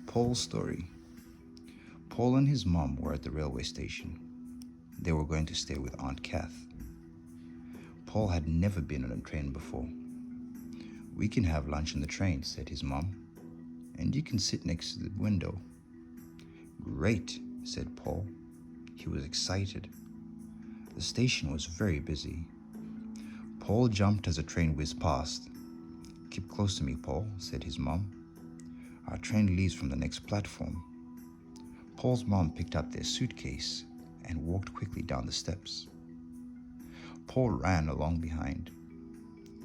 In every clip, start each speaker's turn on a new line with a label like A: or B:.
A: Paul's story. Paul and his mom were at the railway station. They were going to stay with Aunt Kath. Paul had never been on a train before. "We can have lunch on the train," said his mom, "and you can sit next to the window." "Great," said Paul. He was excited. The station was very busy. Paul jumped as a train whizzed past. "Keep close to me, Paul," said his mom. "Our train leaves from the next platform." Paul's mom picked up their suitcase and walked quickly down the steps. Paul ran along behind.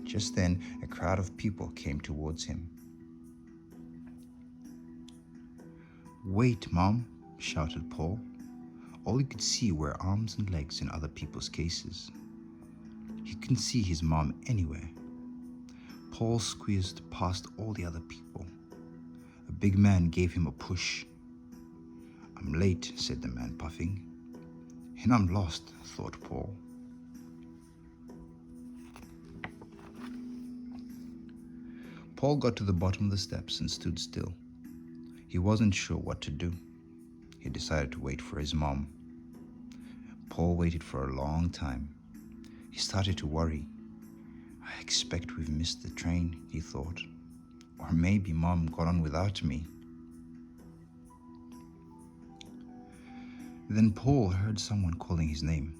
A: Just then, a crowd of people came towards him. "Wait, Mom," shouted Paul. All he could see were arms and legs in other people's cases. He couldn't see his mom anywhere. Paul squeezed past all the other people. A big man gave him a push. "I'm late," said the man, puffing. "And I'm lost," thought Paul. Paul got to the bottom of the steps and stood still. He wasn't sure what to do. He decided to wait for his mom. Paul waited for a long time. He started to worry. "I expect we've missed the train," he thought. "Or maybe Mom got on without me." Then Paul heard someone calling his name.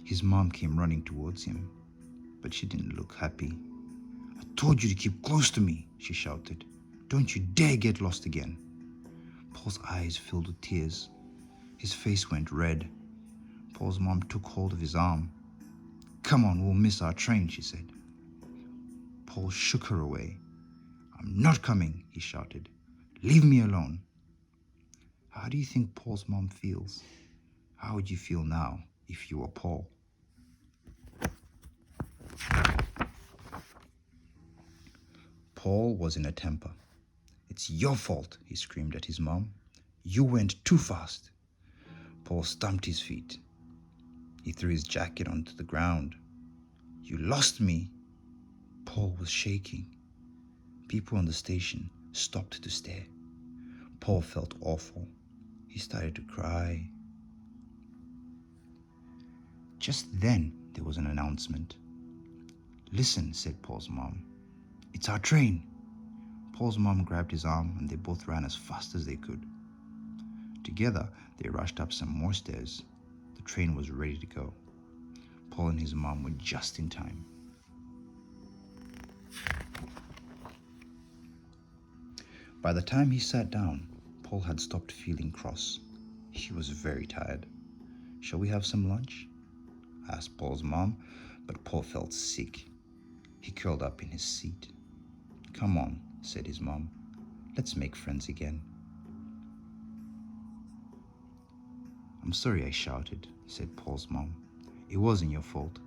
A: His mom came running towards him, but she didn't look happy. "I told you to keep close to me," she shouted. "Don't you dare get lost again." Paul's eyes filled with tears. His face went red. Paul's mom took hold of his arm. "Come on, we'll miss our train," she said. Paul shook her away. "I'm not coming," he shouted. "Leave me alone." How do you think Paul's mom feels? How would you feel now if you were Paul? Paul was in a temper. "It's your fault," he screamed at his mom. "You went too fast." Paul stamped his feet. He threw his jacket onto the ground. "You lost me." Paul was shaking. People on the station stopped to stare. Paul felt awful. He started to cry. Just then, there was an announcement. "Listen," said Paul's mom. "It's our train." Paul's mom grabbed his arm and they both ran as fast as they could. Together, they rushed up some more stairs. The train was ready to go. Paul and his mom were just in time. By the time he sat down, Paul had stopped feeling cross. He was very tired. "Shall we have some lunch?" asked Paul's mom, but Paul felt sick. He curled up in his seat. "Come on," said his mom. "Let's make friends again." "I'm sorry I shouted," said Paul's mom. "It wasn't your fault.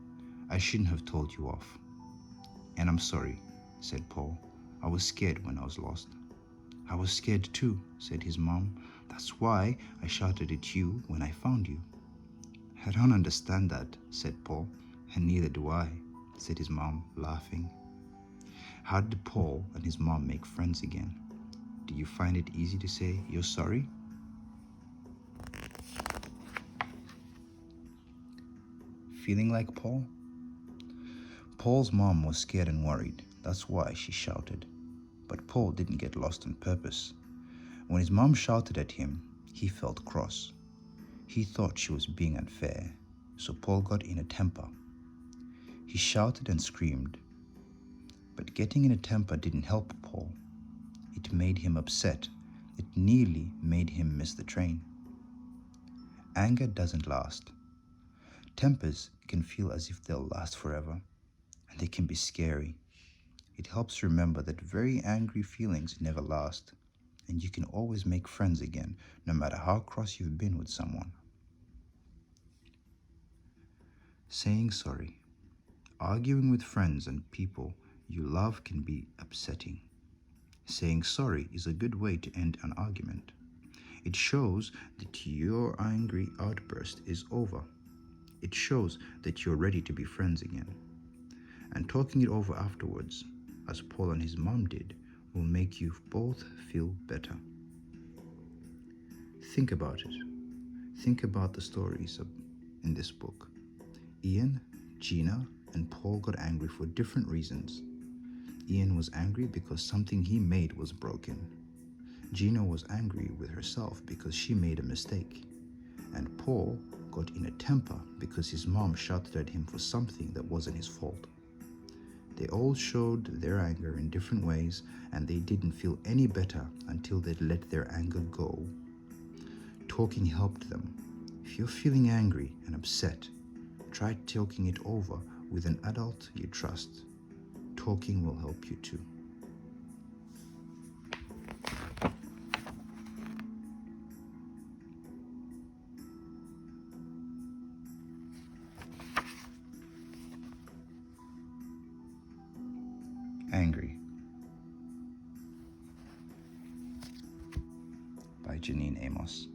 A: I shouldn't have told you off." "And I'm sorry," said Paul. "I was scared when I was lost." "I was scared too," said his mom. "That's why I shouted at you when I found you." "I don't understand that," said Paul. "And neither do I," said his mom, laughing. How did Paul and his mom make friends again? Do you find it easy to say you're sorry? Feeling like Paul? Paul's mom was scared and worried. That's why she shouted. But Paul didn't get lost on purpose. When his mom shouted at him, he felt cross. He thought she was being unfair, so Paul got in a temper. He shouted and screamed. But getting in a temper didn't help Paul. It made him upset. It nearly made him miss the train. Anger doesn't last. Tempers can feel as if they'll last forever, and they can be scary. It helps remember that very angry feelings never last, and you can always make friends again, no matter how cross you've been with someone. Saying sorry. Arguing with friends and people you love can be upsetting. Saying sorry is a good way to end an argument. It shows that your angry outburst is over. It shows that you're ready to be friends again. And talking it over afterwards, as Paul and his mom did, will make you both feel better. Think about it. Think about the stories in this book. Ian, Gina, and Paul got angry for different reasons. Ian was angry because something he made was broken. Gina was angry with herself because she made a mistake. And Paul got in a temper because his mom shouted at him for something that wasn't his fault. They all showed their anger in different ways, and they didn't feel any better until they'd let their anger go. Talking helped them. If you're feeling angry and upset, try talking it over with an adult you trust. Talking will help you too. Angry by Janine Amos.